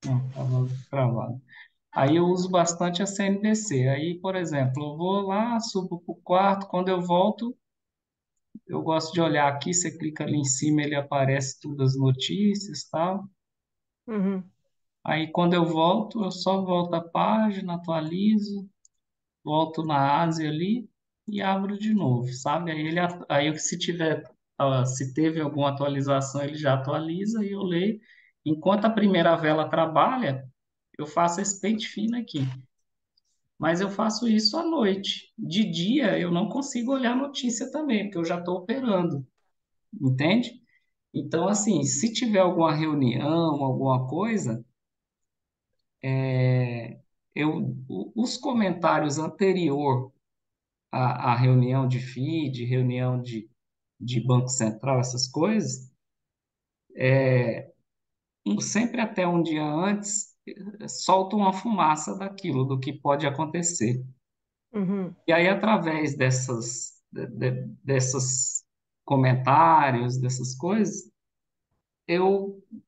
Não, estava travado. Aí eu uso bastante a CNBC. Aí, por exemplo, eu vou lá, subo para o quarto, quando eu volto, eu gosto de olhar aqui, você clica ali em cima, ele aparece todas as notícias, tal. Uhum, Aí quando eu volto, eu só volto a página, atualizo, volto na Ásia ali e abro de novo, sabe? Aí se tiver, se teve alguma atualização, ele já atualiza e eu leio. Enquanto a primeira vela trabalha, eu faço esse pente fino aqui. Mas eu faço isso à noite. De dia eu não consigo olhar notícia também, porque eu já estou operando, entende? Então, assim, se tiver alguma reunião, alguma coisa, os comentários anterior à reunião de FID, reunião de Banco Central, essas coisas, sempre até um dia antes, solta uma fumaça daquilo, do que pode acontecer. uhum, E aí, através dessas comentários, dessas coisas,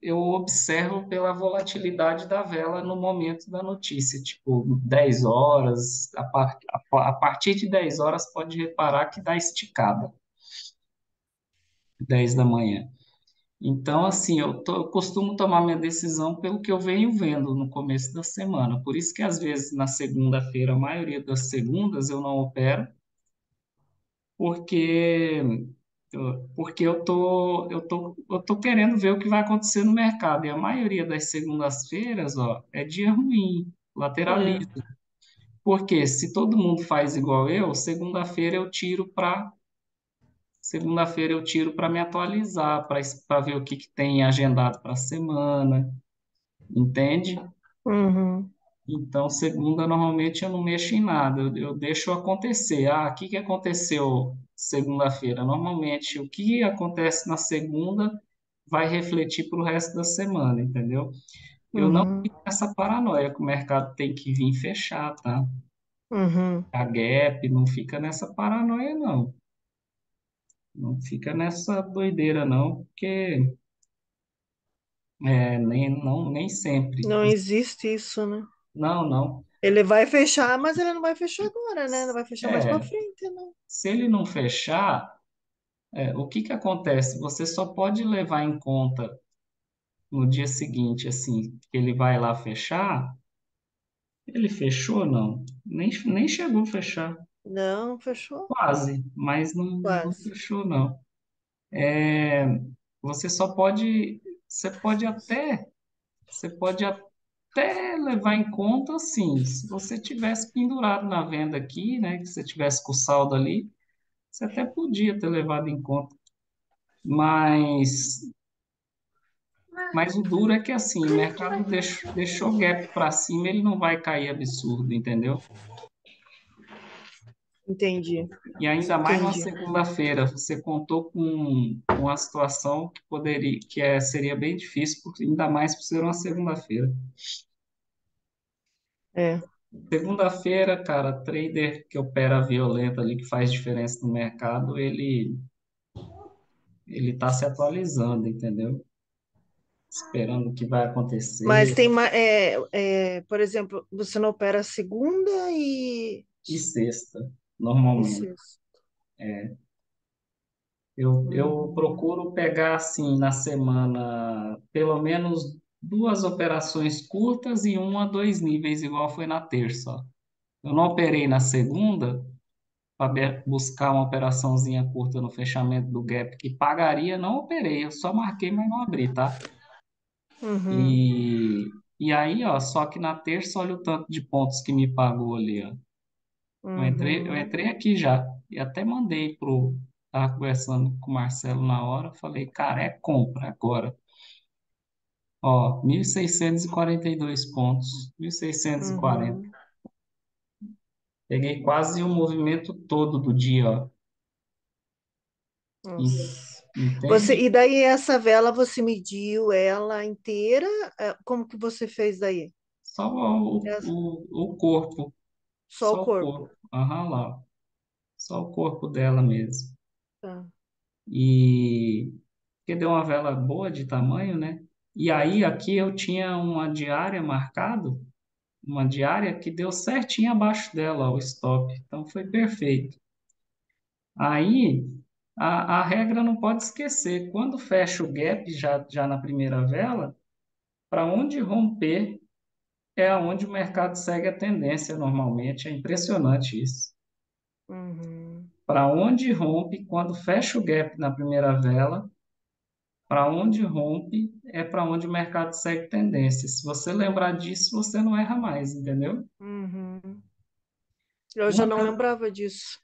eu observo pela volatilidade da vela no momento da notícia, tipo 10 horas, a partir de 10 horas pode reparar que dá esticada, 10 da manhã. Então, assim, eu costumo tomar minha decisão pelo que eu venho vendo no começo da semana. Por isso que, às vezes, na segunda-feira, a maioria das segundas eu não opero, porque porque eu tô querendo ver o que vai acontecer no mercado. E a maioria das segundas-feiras, ó, é dia ruim, é, lateraliza. Porque se todo mundo faz igual eu, segunda-feira eu tiro para me atualizar, para ver o que que tem agendado para a semana, entende? uhum, Então, segunda, normalmente eu não mexo em nada, eu deixo acontecer. Ah, o que que aconteceu segunda-feira? Normalmente, o que acontece na segunda vai refletir para o resto da semana, entendeu? Eu não uhum, fico nessa paranoia que o mercado tem que vir fechar, tá? uhum. A gap não fica nessa paranoia, não. Não fica nessa doideira, não, porque nem sempre. Não existe isso, né? Não, não. Ele vai fechar, mas ele não vai fechar agora, né? Ele vai fechar mais pra É, frente, né? se ele não fechar. O que que acontece? Você só pode levar em conta no dia seguinte, assim, que ele vai lá fechar. Ele fechou, não? Nem chegou a fechar. Não, fechou? Quase, mas não Quase. fechou, não. É, você só pode, você pode até, você pode até levar em conta, assim, se você tivesse pendurado na venda aqui, né, que você tivesse com o saldo ali, você até podia ter levado em conta. Mas Mas o duro é que assim, o mercado deixou gap para cima, ele não vai cair absurdo, entendeu? Entendi. E ainda mais numa Entendi. segunda-feira, você contou com uma situação que poderia, seria bem difícil, ainda mais por ser uma segunda-feira. É. Segunda-feira, cara, trader que opera violento ali, que faz diferença no mercado, ele tá se atualizando, entendeu? Esperando o que vai Mas acontecer. tem por exemplo, você não opera segunda E sexta, e normalmente. sexta. Eu Uhum. procuro pegar assim na semana pelo menos duas operações curtas e uma, dois níveis, igual foi na terça. Ó. Eu não operei na segunda para buscar uma operaçãozinha curta no fechamento do gap que pagaria, não operei, eu só marquei, mas não abri, tá? Uhum. E aí, ó, só que na terça, olha o tanto de pontos que me pagou ali, ó. Eu Uhum. entrei aqui já e até mandei tava conversando com o Marcelo na hora, falei, cara, é compra agora. Ó, 1.642 pontos, 1.640. Uhum. Peguei quase o movimento todo do dia, ó. En- Nossa. Entende? E daí essa vela você mediu ela inteira? Como que você fez daí? Só Essa- o corpo, Só o só o corpo. corpo. Aham, lá. Só o corpo dela mesmo. Tá. E porque deu uma vela boa de tamanho, né? E aí aqui eu tinha uma diária marcado, uma diária que deu certinho abaixo dela, o stop. Então foi perfeito. Aí a regra não pode esquecer, quando fecha o gap já na primeira vela, para onde romper é aonde o mercado segue a tendência normalmente. É impressionante isso. Uhum. Para onde rompe, quando fecha o gap na primeira vela, para onde rompe é para onde o mercado segue tendência. Se você lembrar disso, você não erra mais, entendeu? Uhum. Eu já Uma não das, lembrava disso.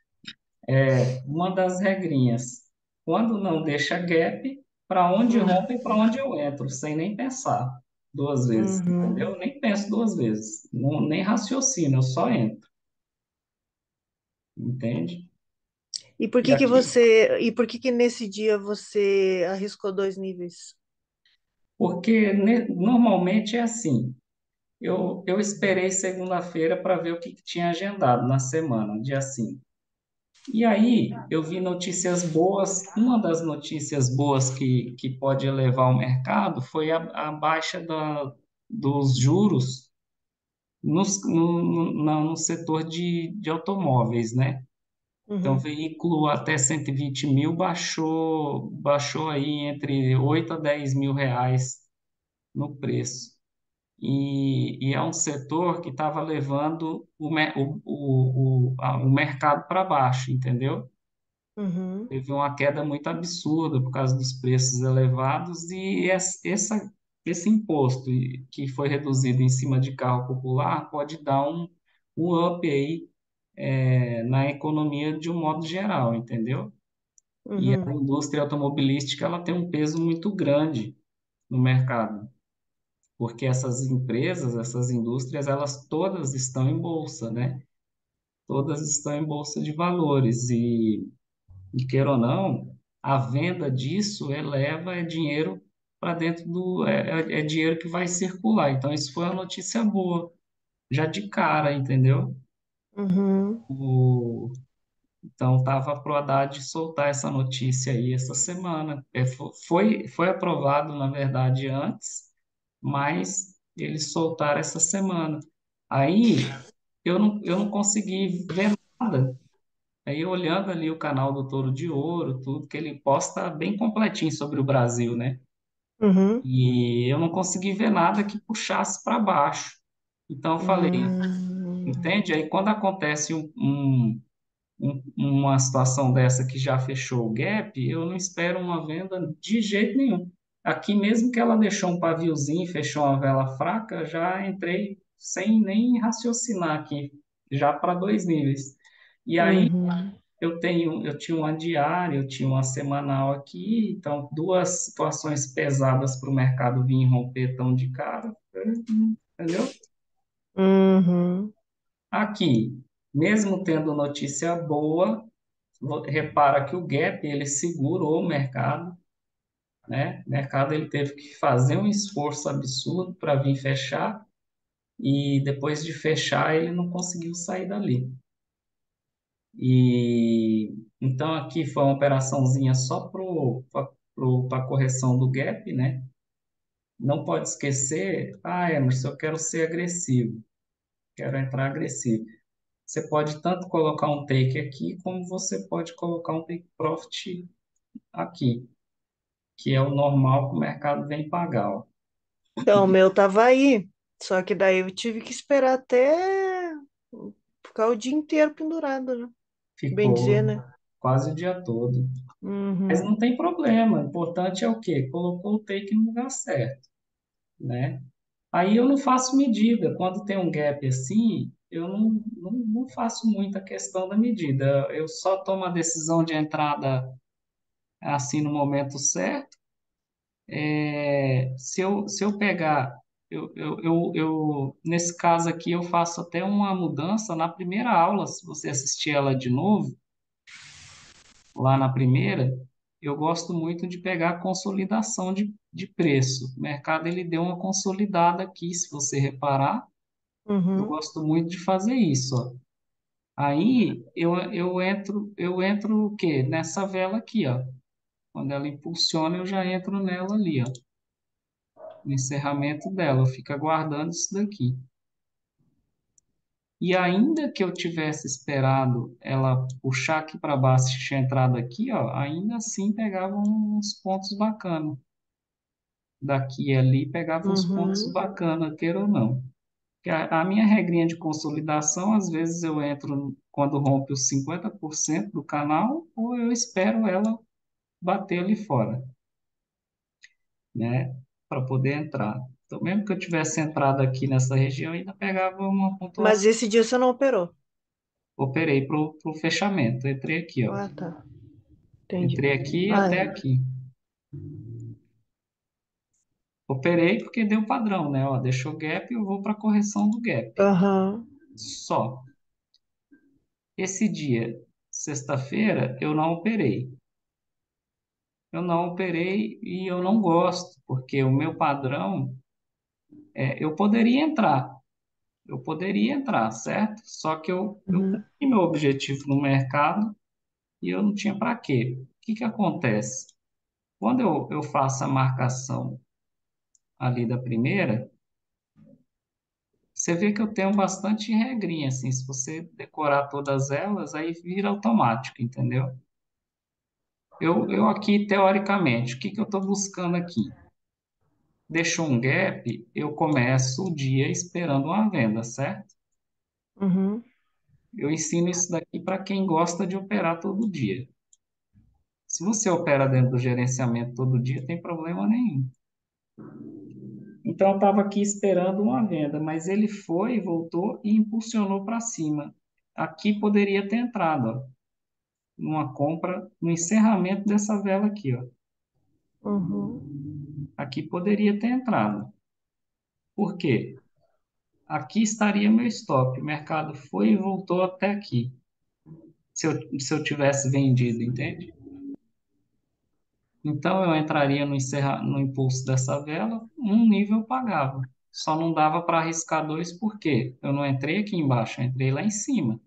uma das regrinhas. Quando não deixa gap, para onde rompe e para onde eu entro, sem nem pensar duas vezes, Uhum. entendeu? Nem penso duas vezes, não, nem raciocino, eu só entro, entende? E aqui, E por que que nesse dia você arriscou 2 níveis? porque normalmente é assim. Eu esperei segunda-feira para ver o que tinha agendado na semana, dia 5. E aí eu vi notícias boas. Uma das notícias boas que pode elevar o mercado foi a baixa dos juros no setor de automóveis, né? Então, Uhum. veículo até 120 mil baixou aí entre 8 a 10 mil reais no preço. E é um setor que estava levando o mercado para baixo, entendeu? Uhum. Teve uma queda muito absurda por causa dos preços elevados e esse imposto que foi reduzido em cima de carro popular pode dar um up aí na economia de um modo geral, entendeu? E a Uhum. indústria automobilística ela tem um peso muito grande no mercado, porque essas empresas, essas indústrias, elas todas estão em bolsa, né? Todas estão em bolsa de valores e queira ou não, a venda disso eleva dinheiro para dentro é dinheiro que vai circular. Então isso foi uma notícia boa, já de cara, entendeu? Uhum. Então estava pro Haddad soltar essa notícia aí essa semana. Foi aprovado, na verdade, antes, mas eles soltaram essa semana. Aí eu não consegui ver nada. Aí olhando ali o canal do Touro de Ouro, tudo que ele posta bem completinho sobre o Brasil, né? Uhum. E eu não consegui ver nada que puxasse para baixo. Então eu falei, Uhum. entende? Aí quando acontece uma situação dessa que já fechou o gap, eu não espero uma venda de jeito nenhum. Aqui mesmo que ela deixou um paviozinho, fechou uma vela fraca, já entrei sem nem raciocinar aqui, já para 2 níveis. E aí Uhum. eu tinha uma diária, eu tinha uma semanal aqui, então duas situações pesadas para o mercado vir romper tão de cara, entendeu? Uhum. Aqui, mesmo tendo notícia boa, repara que o gap ele segurou o mercado, né? O mercado ele teve que fazer um esforço absurdo para vir fechar e depois de fechar ele não conseguiu sair dali. E então aqui foi uma operaçãozinha só para a correção do gap, né? Não pode esquecer, Emerson, eu quero ser agressivo, quero entrar agressivo. Você pode tanto colocar um take aqui, como você pode colocar um take profit aqui, que é o normal que o mercado vem pagar, ó. Então, o meu tava aí. Só que daí eu tive que esperar até ficar o dia inteiro pendurado, né? Bem dizer, Ficou né? quase o dia todo. Mas Uhum. não tem problema, o importante é o quê? Colocou o take no lugar certo, né? Aí eu não faço medida. Quando tem um gap assim, eu não faço muita questão da medida. Eu só tomo a decisão de entrada assim no momento certo. Se eu pegar, nesse caso aqui, eu faço até uma mudança na primeira aula. Se você assistir ela de novo, lá na primeira, eu gosto muito de pegar a consolidação de preço. O mercado ele deu uma consolidada aqui, se você reparar. Eu Uhum. gosto muito de fazer isso, ó. Aí eu entro o quê? Nessa vela aqui, ó. Quando ela impulsiona, eu já entro nela ali, ó. o encerramento dela. Eu fico aguardando isso daqui. E ainda que eu tivesse esperado ela puxar aqui para baixo e tinha entrado aqui, ó, ainda assim pegava uns pontos bacanas. Daqui e ali pegava uns pontos Uhum, bacanas, queira ou não. Porque a minha regrinha de consolidação, às vezes eu entro quando rompe os 50% do canal, ou eu espero ela bater ali fora, né? Para poder entrar. Então, mesmo que eu tivesse entrado aqui nessa região, eu ainda pegava uma mas pontuação. esse dia você não operou. Operei para o fechamento. Entrei aqui, ó. Ah, tá. Entendi. Entrei aqui Ah, até é. aqui. Operei porque deu padrão, né? Ó, deixou gap, eu vou para a correção do gap. Aham. Só. Esse dia, sexta-feira, eu não operei. Eu não operei e eu não gosto, porque o meu padrão eu poderia entrar. Eu poderia entrar, certo? Só que eu Uhum. cumpri meu objetivo no mercado e eu não tinha para quê. O que que acontece? Quando eu faço a marcação ali da primeira, você vê que eu tenho bastante regrinha, assim, se você decorar todas elas, aí vira automático, entendeu? Eu aqui, teoricamente, o que que eu estou buscando aqui? Deixou um gap, eu começo o dia esperando uma venda, certo? Uhum. Eu ensino isso daqui para quem gosta de operar todo dia. Se você opera dentro do gerenciamento todo dia, tem problema nenhum. Então, eu estava aqui esperando uma venda, mas ele foi, voltou e impulsionou para cima. Aqui poderia ter entrado, ó, numa compra, no encerramento dessa vela aqui, ó. Uhum. Aqui poderia ter entrado. Por quê? Aqui estaria meu stop. O mercado foi e voltou até aqui. Se eu tivesse vendido, entende? Então eu entraria no impulso dessa vela, um nível eu pagava. Só não dava para arriscar dois, porque eu não entrei aqui embaixo, eu entrei lá em cima.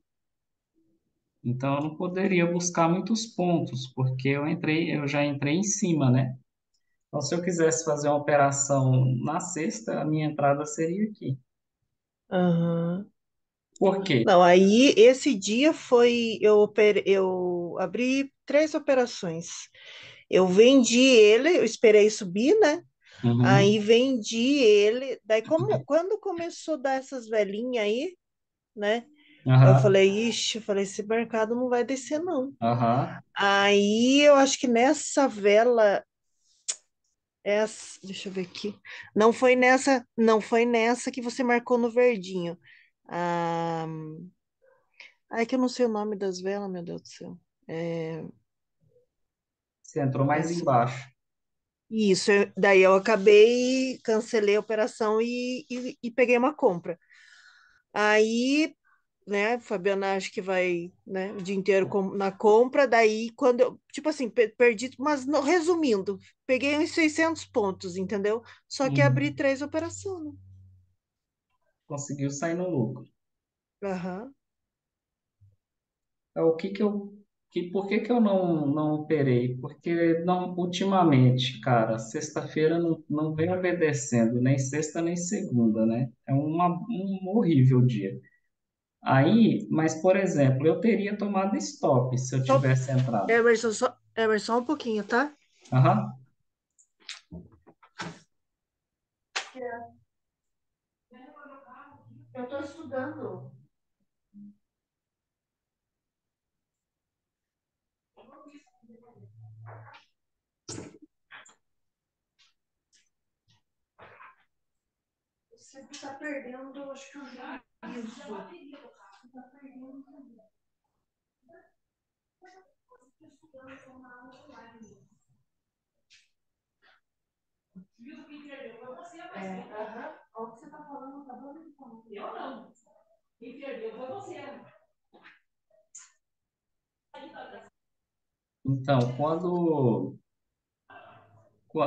Então eu não poderia buscar muitos pontos, porque eu já entrei em cima, né? Então se eu quisesse fazer uma operação na sexta, a minha entrada seria aqui. Aham. Por quê? Não, aí esse dia foi eu abri três operações. Eu vendi ele, eu esperei subir, né? Aí Uhum, vendi ele. Daí quando começou a dar essas velhinhas aí, né? Eu aham, falei, ixi, eu falei, esse mercado não vai descer, não. aham. Aí eu acho que nessa vela, deixa eu ver aqui. Não foi nessa que você marcou no verdinho. Ah, é que eu não sei o nome das velas, meu Deus do céu. É, Você entrou mais essa. embaixo. Isso, daí eu acabei, cancelei a operação e peguei uma compra. Aí, né, Fabiana acho que vai, né, o dia inteiro na compra, daí quando eu, tipo assim, perdi, mas resumindo, peguei uns 600 pontos, entendeu? Só que abri Uhum. três operações, né? Conseguiu sair no lucro. Aham. O que que por que que eu não operei? Porque não, ultimamente, cara, sexta-feira não vem obedecendo, nem sexta nem segunda, né? É um horrível dia. Aí, mas, por exemplo, eu teria tomado stop se eu Só, tivesse entrado. Emerson, um pouquinho, tá? Aham. Eu estou estudando. Você está perdendo, acho que isso. Aham. O que você está falando, tá dando. Eu não. Quem perdeu foi você. Então,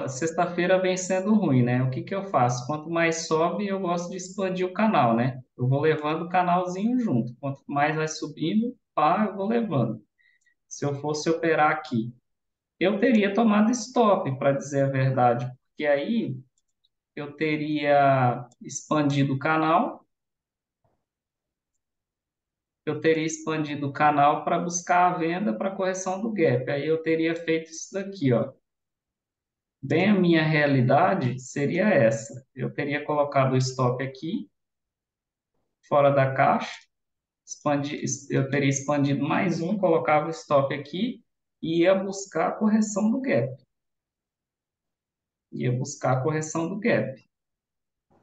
sexta-feira vem sendo ruim, né? O que que eu faço? Quanto mais sobe, eu gosto de expandir o canal, né? Eu vou levando o canalzinho junto. Quanto mais vai subindo, pá, eu vou levando. Se eu fosse operar aqui, eu teria tomado stop, para dizer a verdade, porque aí eu teria expandido o canal, eu teria expandido o canal para buscar a venda para correção do gap. Aí eu teria feito isso daqui, ó. Bem, a minha realidade seria essa. Eu teria colocado o stop aqui, fora da caixa, eu teria expandido mais um, colocava o stop aqui e ia buscar a correção do gap. Ia buscar a correção do gap.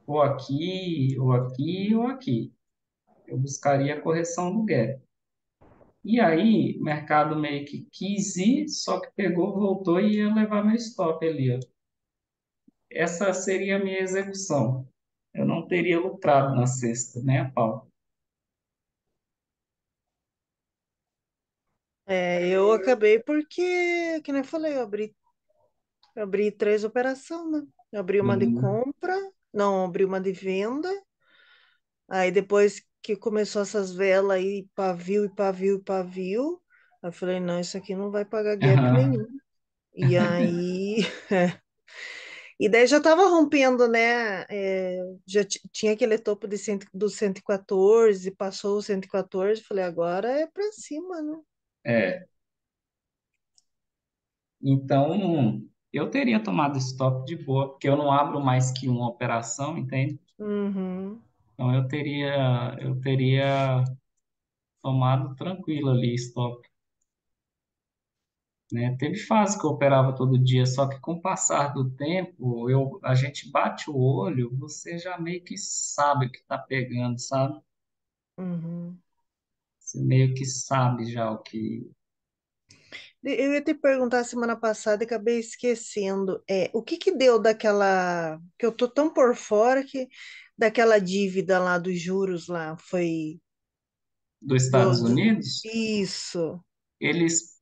Ou aqui, ou aqui, ou aqui. Eu buscaria a correção do gap. E aí, o mercado meio que quis ir, só que pegou, voltou e ia levar meu stop ali, ó. Essa seria a minha execução. Eu não teria lucrado na sexta, nem a pau. Eu acabei porque, que nem eu falei, eu abri três operações, né? Eu abri uma de Uhum. compra, não, abri uma de venda. Aí depois que começou essas velas aí, pavio e pavio e pavio, eu falei, não, isso aqui não vai pagar gap Aham. nenhum. E aí, e daí já estava rompendo, né? Já tinha aquele topo do 114, passou o 114, falei, agora é para cima, né? É. Então, eu teria tomado stop de boa, porque eu não abro mais que uma operação, entende? Uhum, Então, eu teria tomado tranquilo ali stop, né? Teve fase que eu operava todo dia, só que com o passar do tempo, a gente bate o olho, você já meio que sabe o que está pegando, sabe? uhum. Você meio que sabe já o que Eu ia te perguntar semana passada e acabei esquecendo. O que que deu daquela. Que eu tô tão por fora que daquela dívida lá dos juros lá. Foi dos do, Estados Unidos. isso. Eles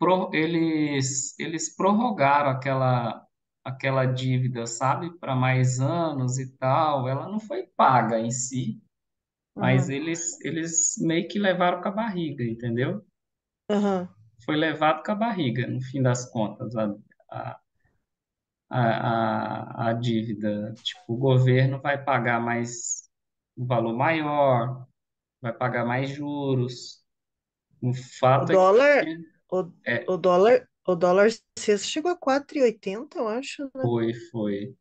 prorrogaram aquela dívida, sabe, para mais anos e tal. Ela não foi paga em si, mas Aham, eles meio que levaram com a barriga, entendeu? aham. Foi levado com a barriga, no fim das contas, a, a dívida. Tipo, o governo vai pagar mais um valor maior, vai pagar mais juros. O O fato é dólar, que o, é, o dólar sexta chegou a 4,80, eu acho, né? foi.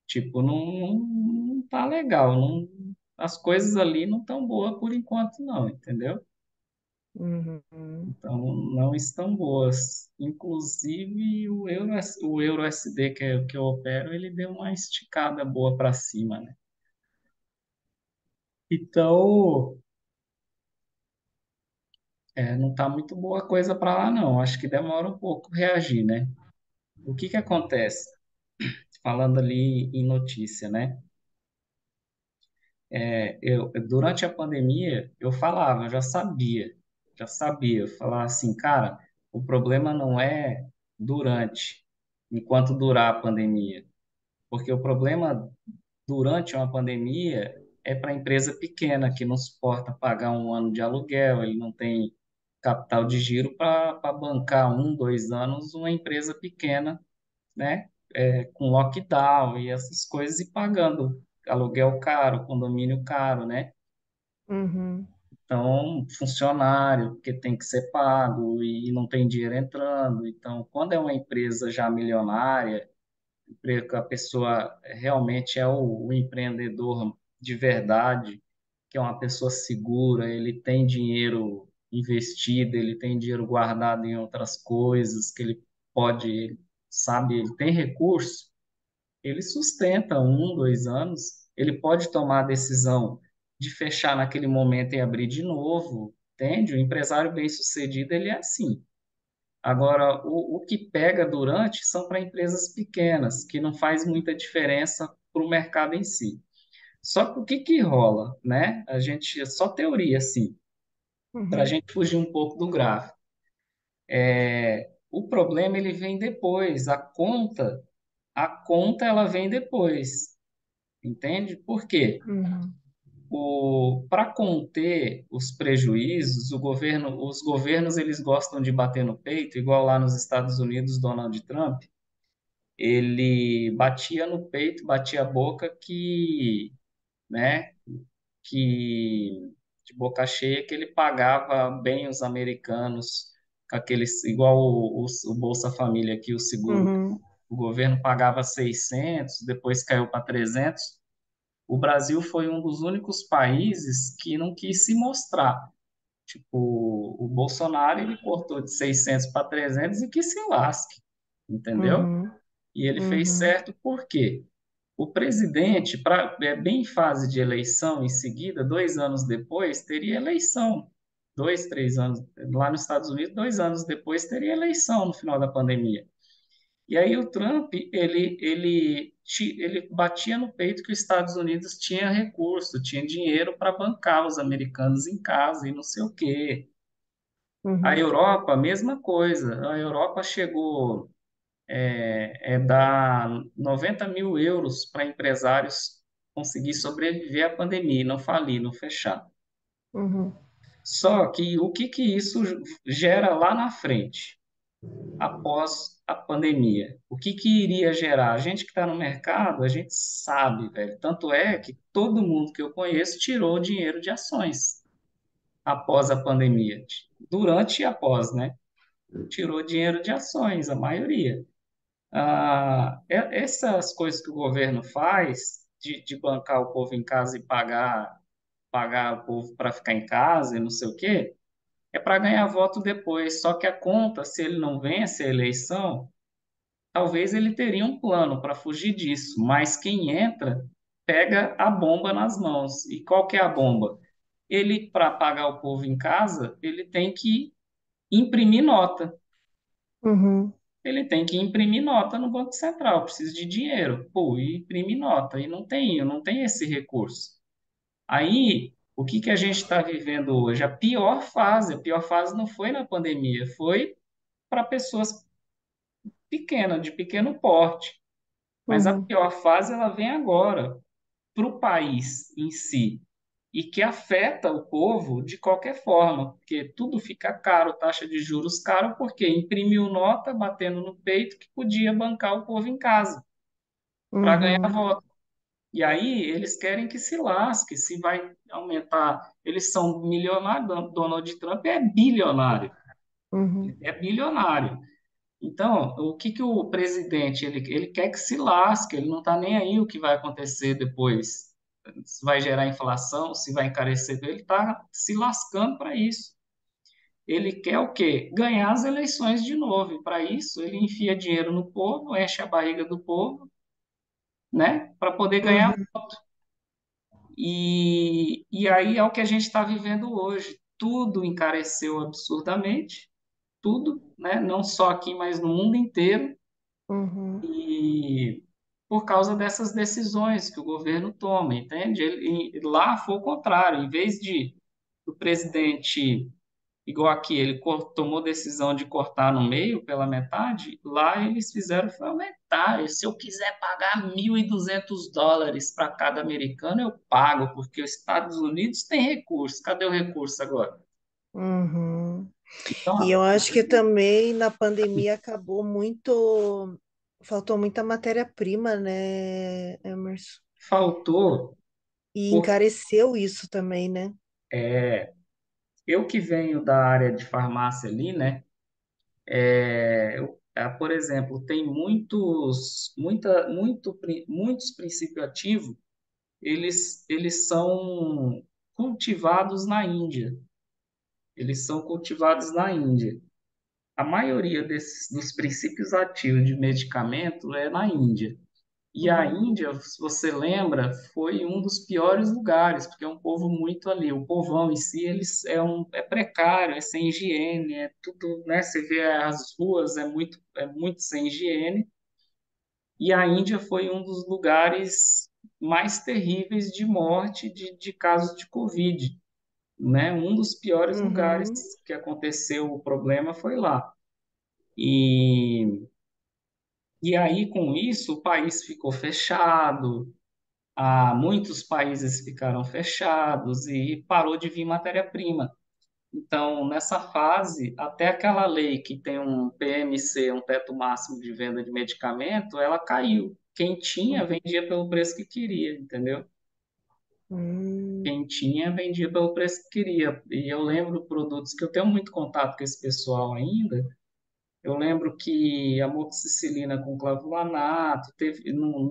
Tipo, não tá legal. Não, as coisas ali não estão boas por enquanto, não, entendeu? Uhum, Então, não estão boas. Inclusive, o Euro SD que eu opero, ele deu uma esticada boa para cima, né? Então, não tá muito boa a coisa para lá, não. Acho que demora um pouco reagir, né? O que que acontece? Falando ali em notícia, né? Durante a pandemia, eu falava, eu já sabia, eu falava assim, cara, o problema não é durante, enquanto durar a pandemia, porque o problema durante uma pandemia é para a empresa pequena que não suporta pagar um ano de aluguel, ele não tem capital de giro para bancar 1, 2 anos uma empresa pequena, né? Com lockdown e essas coisas e pagando aluguel caro, condomínio caro, né? uhum, Então, funcionário, porque tem que ser pago e não tem dinheiro entrando. Então, quando é uma empresa já milionária, que a pessoa realmente é o empreendedor de verdade, que é uma pessoa segura, ele tem dinheiro investido, ele tem dinheiro guardado em outras coisas, que ele pode, sabe, ele tem recurso, ele sustenta 1, 2 anos, ele pode tomar a decisão de fechar naquele momento e abrir de novo, entende? O empresário bem-sucedido, ele é assim. Agora, o que pega durante são para empresas pequenas, que não faz muita diferença para o mercado em si. Só que o que que rola, né? A gente, é só teoria, assim, para a uhum, gente fugir um pouco do gráfico. O problema, ele vem depois, a conta ela vem depois. Entende? Por quê? uhum, Para conter os prejuízos, os governos eles gostam de bater no peito, igual lá nos Estados Unidos, Donald Trump, ele batia no peito, batia a boca né, que de boca cheia que ele pagava bem os americanos, com aqueles, igual o Bolsa Família aqui, o seguro, Uhum. o governo pagava 600, depois caiu para 300. O Brasil foi um dos únicos países que não quis se mostrar. Tipo, o Bolsonaro, ele cortou de 600 para 300 e que se lasque, entendeu? Uhum. E ele fez Uhum. certo por quê? O presidente, bem em fase de eleição, em seguida, 2 anos depois, teria eleição. 2, 3 anos, lá nos Estados Unidos, 2 anos depois, teria eleição no final da pandemia. E aí o Trump, ele batia no peito que os Estados Unidos tinha recurso, tinha dinheiro para bancar os americanos em casa e não sei o quê. A Uhum. Europa, a mesma coisa. A Europa chegou dar 90 mil euros para empresários conseguir sobreviver à pandemia, e não falir, não fechar. Uhum. Só que o que que isso gera lá na frente, após a pandemia? O que que iria gerar? A gente que está no mercado, a gente sabe, velho. Tanto é que todo mundo que eu conheço tirou dinheiro de ações após a pandemia, durante e após, né? Tirou dinheiro de ações, a maioria. Essas coisas que o governo faz, de bancar o povo em casa e pagar o povo para ficar em casa e não sei o quê, é para ganhar voto depois. Só que a conta, se ele não vence a eleição, talvez ele teria um plano para fugir disso, mas quem entra pega a bomba nas mãos. E qual que é a bomba? Ele, para pagar o povo em casa, ele tem que imprimir nota. Uhum. Ele tem que imprimir nota no Banco Central, precisa de dinheiro. Pô, e imprime nota, e não tem esse recurso. Aí, o que que a gente está vivendo hoje? A pior fase não foi na pandemia, foi para pessoas pequenas, de pequeno porte. Mas a Uhum. pior fase ela vem agora, para o país em si, e que afeta o povo de qualquer forma, porque tudo fica caro, taxa de juros caro, porque imprimiu nota batendo no peito que podia bancar o povo em casa para ganhar Uhum. voto. E aí eles querem que se lasque, se vai aumentar. Eles são milionários, Donald Trump é bilionário, Uhum. é bilionário. Então, o que que o presidente, ele quer que se lasque, ele não está nem aí o que vai acontecer depois, se vai gerar inflação, se vai encarecer, ele está se lascando para isso. Ele quer o quê? Ganhar as eleições de novo, e para isso ele enfia dinheiro no povo, enche a barriga do povo, né, para poder ganhar. Uhum. E aí é o que a gente está vivendo hoje. Tudo encareceu absurdamente, tudo, né? Não só aqui, mas no mundo inteiro. Uhum. E por causa dessas decisões que o governo toma, entende? Lá foi o contrário. Em vez de o presidente, igual aqui, ele tomou decisão de cortar no meio, pela metade, lá eles fizeram foi aumentar. E se eu quiser pagar US$ 1.200 para cada americano, eu pago, porque os Estados Unidos têm recurso. Cadê o recurso agora? Uhum. E Então, eu acho que também na pandemia acabou muito, faltou muita matéria-prima, né, Emerson? faltou, E porque encareceu isso também, né? eu que venho da área de farmácia ali, né? Por exemplo, tem muitos princípios ativos, eles são cultivados na Índia. Eles são cultivados na Índia. A maioria dos princípios ativos de medicamento é na Índia. E a Uhum. Índia, se você lembra, foi um dos piores lugares, porque é um povo muito ali. O povão em si, eles é precário, é sem higiene, é tudo, né? Você vê as ruas, é muito sem higiene. E a Índia foi um dos lugares mais terríveis de morte de casos de Covid, né? Um dos piores lugares Uhum. que aconteceu o problema foi lá. E, e aí, com isso, o país ficou fechado. Muitos países ficaram fechados e parou de vir matéria-prima. Então, nessa fase, até aquela lei que tem um PMC, um teto máximo de venda de medicamento, ela caiu. Quem tinha, vendia pelo preço que queria, entendeu? Hum, Quem tinha, vendia pelo preço que queria. E eu lembro produtos que eu tenho muito contato com esse pessoal ainda. Eu lembro que amoxicilina com clavulanato,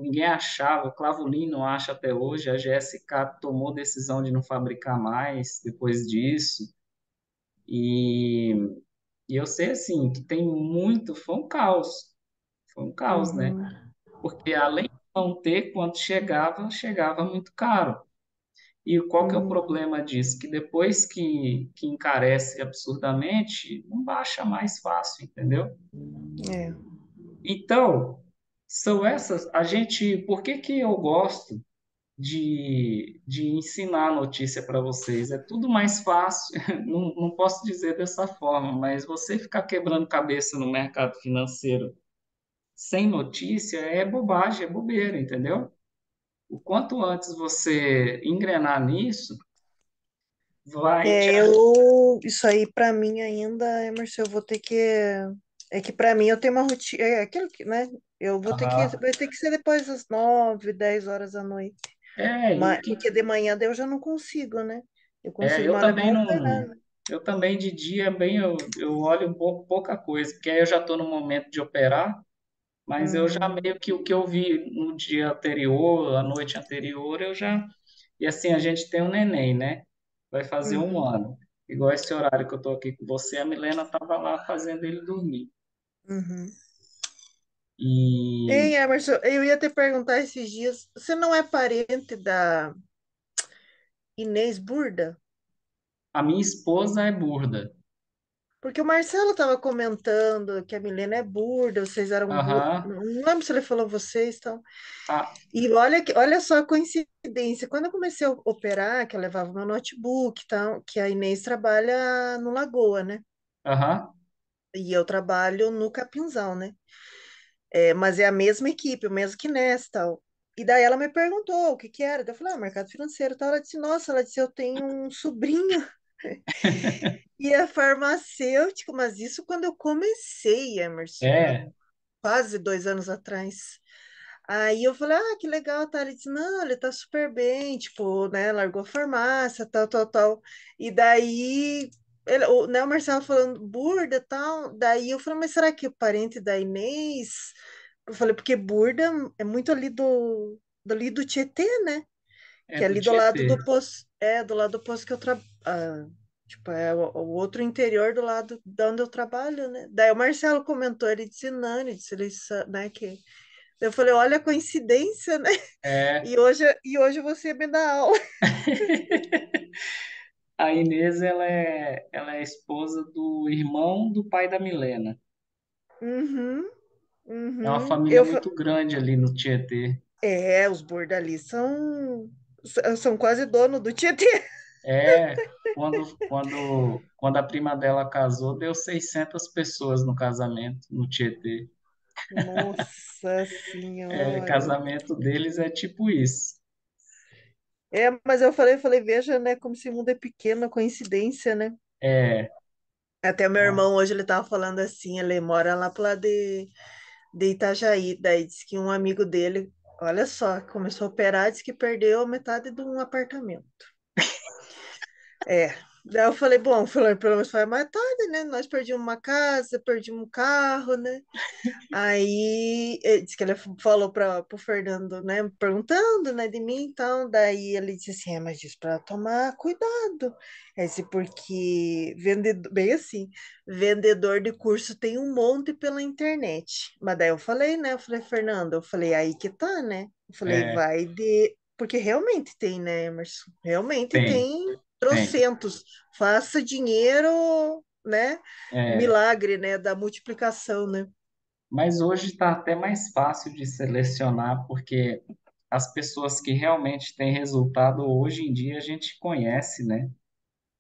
ninguém achava, clavulin não acha até hoje, a GSK tomou decisão de não fabricar mais depois disso. E, e eu sei assim que tem muito, foi um caos, né? uhum, Porque além de não ter, quando chegava, chegava muito caro. E qual que é o uhum, problema disso? Que depois que encarece absurdamente, não baixa mais fácil, entendeu? é, Então, são essas. Por que que eu gosto de ensinar a notícia para vocês? É tudo mais fácil, não posso dizer dessa forma, mas você ficar quebrando cabeça no mercado financeiro sem notícia é bobagem, é bobeira, entendeu? O quanto antes você engrenar nisso, vai te. isso aí para mim ainda, Emerson, eu vou ter que, é que para mim eu tenho uma rotina, é aquilo que, né, eu vou ter que, Aham. vai ter que ser depois das 9, 10 horas da noite, É, e o mas, que porque de manhã daí eu já não consigo, né, eu é, consigo mal é mal operar, né? eu também de dia bem eu olho um pouco pouca coisa, porque aí eu já estou no momento de operar, mas eu já Uhum, meio que o que eu vi no dia anterior, a noite anterior, eu já. E assim, a gente tem um neném, né? Vai fazer um uhum, ano. Igual esse horário que eu estou aqui com você, a Milena estava lá fazendo ele dormir. uhum. E Ei, Emerson, eu ia te perguntar esses dias, você não é parente da Inês Burda? a minha esposa é burda. Porque o Marcelo estava comentando que a Milena é burda, vocês eram burdos. Aham. Não lembro se ele falou vocês, então. Ah, E olha, olha só a coincidência. Quando eu comecei a operar, que eu levava meu notebook, então, que a Inês trabalha no Lagoa, né? aham. E eu trabalho no Capinzal, né? É, mas é a mesma equipe, o mesmo que nessa, tal. E daí ela me perguntou o que que era. Daí eu falei, ah, mercado financeiro, tal. Ela disse, nossa, ela disse, eu tenho um sobrinho e é farmacêutico, mas isso quando eu comecei, Emerson, há É, quase 2 anos atrás. Aí eu falei, ah, que legal, tá? Ele disse, não, ele tá super bem, tipo, né, largou a farmácia, tal, tal, tal. E daí, né, o Marcelo falando burda e tal, daí eu falei, mas será que o parente da Inês? Eu falei, porque burda é muito ali do Tietê, né? é Que é do ali do lado Tietê. do posto, do lado do posto que eu trabalho. Tipo, é o outro interior do lado de onde eu trabalho, né? Daí o Marcelo comentou, ele disse, não, ele disse, né, que eu falei, olha a coincidência, né? É. E hoje você me dá aula. A Inês, ela é esposa do irmão do pai da Milena. Uhum, É uma uhum. família muito grande ali no Tietê. Os Bordali são quase dono do Tietê. É, quando a prima dela casou, deu 600 pessoas no casamento, no Tietê. Nossa É, Senhora. casamento deles é tipo isso. Mas eu falei, veja, né, como esse mundo é pequeno, a coincidência, né? É, Até o meu ó, irmão hoje ele tava falando assim, ele mora lá pro lado de Itajaí, daí disse que um amigo dele, olha só, começou a operar, disse que perdeu metade de um apartamento. É. Daí eu falei, bom, falei, pelo menos foi mais tarde, né? Nós perdíamos uma casa, perdíamos um carro, né? Aí ele disse que ele falou para o Fernando, né? Perguntando, né, de mim e tal. Daí ele disse assim: mas diz para tomar cuidado. Aí disse, porque vendedor, bem assim, vendedor de curso tem um monte pela internet. Mas daí eu falei, né? Eu falei, Fernando, eu falei, aí que tá, né? Eu falei, é, vai de. Porque realmente tem, né, Emerson? Realmente tem, tem tem. trocentos. Faça dinheiro, né? É, Milagre, né? Da multiplicação, né? mas hoje está até mais fácil de selecionar, porque as pessoas que realmente têm resultado hoje em dia a gente conhece, né?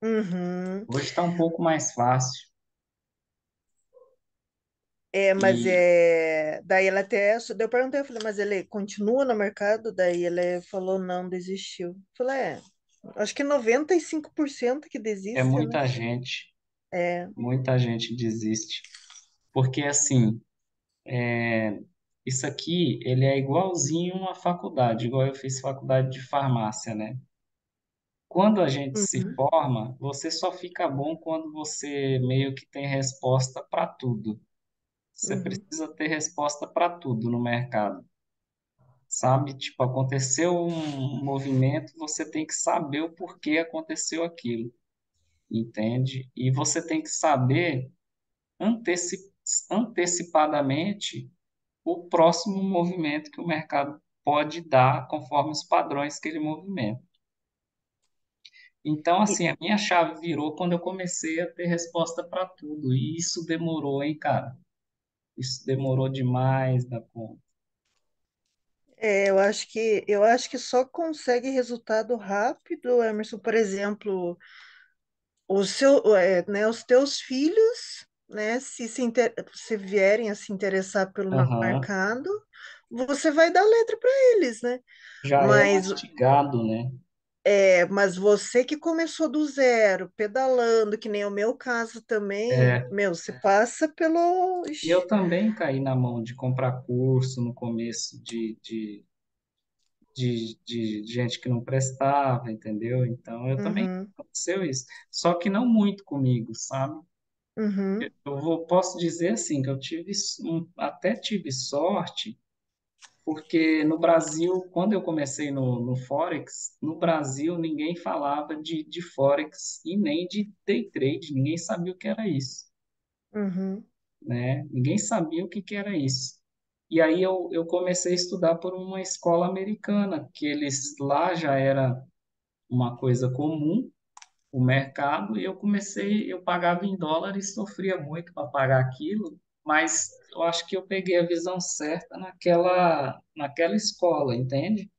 Uhum. Hoje está um pouco mais fácil. Mas E daí ela até, daí eu perguntei, eu falei, mas ele continua no mercado? Daí ele falou, não, desistiu. Eu falei, é. Acho que 95% que É desiste, né? É. muita gente desiste. Porque, assim, isso aqui, ele é igualzinho uma faculdade, igual eu fiz faculdade de farmácia, né? Quando a gente se Uhum, forma, você só fica bom quando você meio que tem resposta para tudo. Você uhum. precisa ter resposta para tudo no mercado, sabe? Tipo, aconteceu um movimento, você tem que saber o porquê aconteceu aquilo, entende? E você tem que saber anteci- antecipadamente o próximo movimento que o mercado pode dar conforme os padrões que ele movimenta. Então, E- assim, a minha chave virou quando eu comecei a ter resposta para tudo. E isso demorou, hein, cara? Isso demorou demais da conta. eu acho que só consegue resultado rápido, Emerson, por exemplo, né, os teus filhos, né, se vierem a se interessar pelo Aham. mercado, você vai dar letra para eles, né? Já é Mas, mastigado, né? mas você que começou do zero, pedalando, que nem o meu caso também, É, meu, você passa pelo. e eu Ixi, também caí na mão de comprar curso no começo de gente que não prestava, entendeu? Então, eu também uhum, aconteceu isso. Só que não muito comigo, sabe? uhum, Posso dizer assim, que até tive sorte, porque no Brasil, quando eu comecei no Forex, no Brasil ninguém falava de Forex e nem de day trade, ninguém sabia o que era isso, uhum, né? Ninguém sabia o que que era isso. E aí eu comecei a estudar por uma escola americana, que eles lá já era uma coisa comum, o mercado, e eu pagava em dólar e sofria muito para pagar aquilo, mas eu acho que eu peguei a visão certa naquela escola, entende?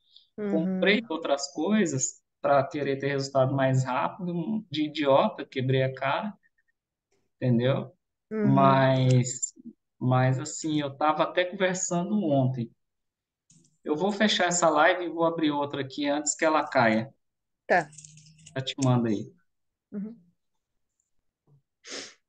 Comprei uhum, outras coisas para querer ter resultado mais rápido, de idiota, quebrei a cara, entendeu? uhum. Mas, mas assim, eu estava até conversando ontem. Eu vou fechar essa live e vou abrir outra aqui antes que ela caia. Tá. Já te mando aí. Uhum.